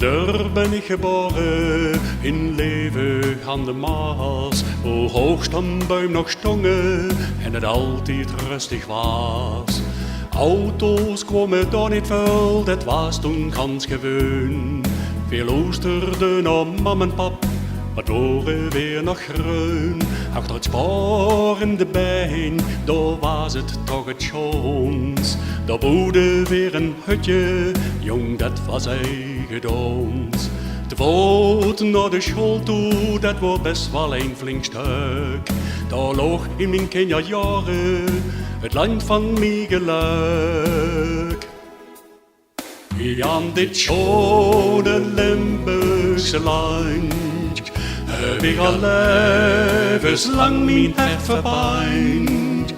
Daar ben ik geboren, in leven aan de Maas, hoe hoogst een boom nog stongen en het altijd rustig was. Auto's kwamen daar niet veel, dat was toen gans gewoon. Veel luisterden naar mam en pap, maar waren weer nog groen. Achter het spoor in de been, daar was het toch het schoons. Daar boerde weer een hutje, jong dat was eigendons. De voet naar de school toe, dat was best wel een flink stuk. Daar lag in mijn kinderjaren het land van mijn geluk. Hier aan dit schone Limburgse land heb ik al levenslang mijn hart verpijnd.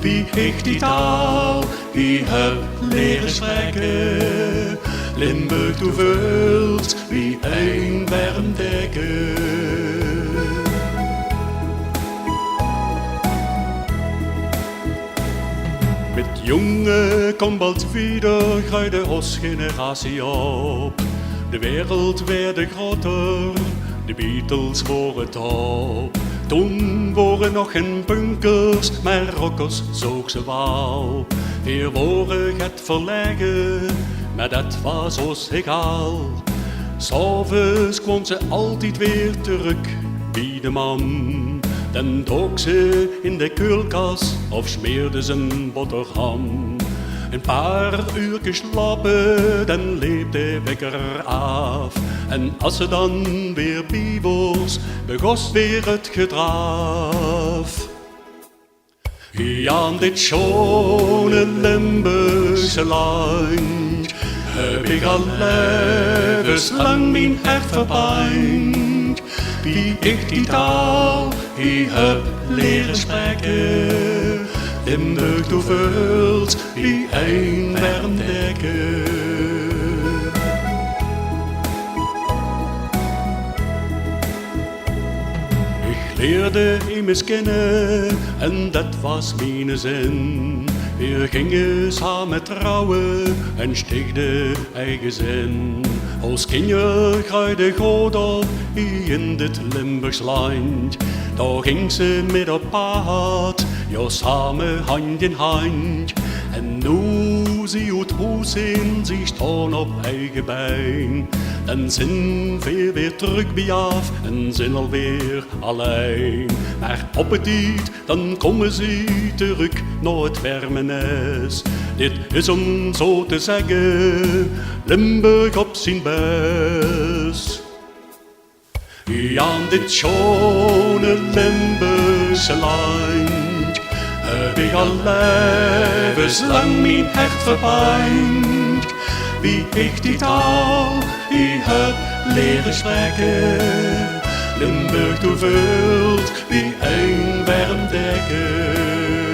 Wie ik die taal, wie heb leren spreken, Limburg toevult, wie een warm deken. Met jongen komt bald wieder, gaat de generatie op. De wereld werd groter, de Beatles waren top. Toen waren nog geen bunkers, maar rockers zoog ze wel. Weer waren het verleggen, maar dat was ons egal. 'S'avonds kwam ze altijd weer terug bij de man. Dan trok ze in de koelkast of smeerde ze een boterham. Een paar uur slapen, dan leed de wekker af. En als ze dan weer bij was, begon weer het gedraaf. Hier aan dit schone Limburgse land heb ik al levenslang mijn hart verpijnd. Wie ik die taal, die heb leren spreken, Limburg toevult, wie een warm deken. Ik leerde immers kennen en dat was mijn zin. We gingen samen trouwen en stichtten eigen zin. Als kindje groeide God op in dit Limburgs land. Daar ging ze met op pad, ja samen hand in hand. En nu zie het huis in, ze staan op eigen been. Dan zijn we weer terug bij af en zijn alweer alleen. Maar op het tijd, dan komen ze terug naar het warme nest. Dit is om zo te zeggen, Limburg op zijn best. Hier aan dit schone Limburgse land heb ik al levenslang mijn hart verpijnd. Wie ik die taal, die heb leren spreken, Limburg toevult, wie een warm deken.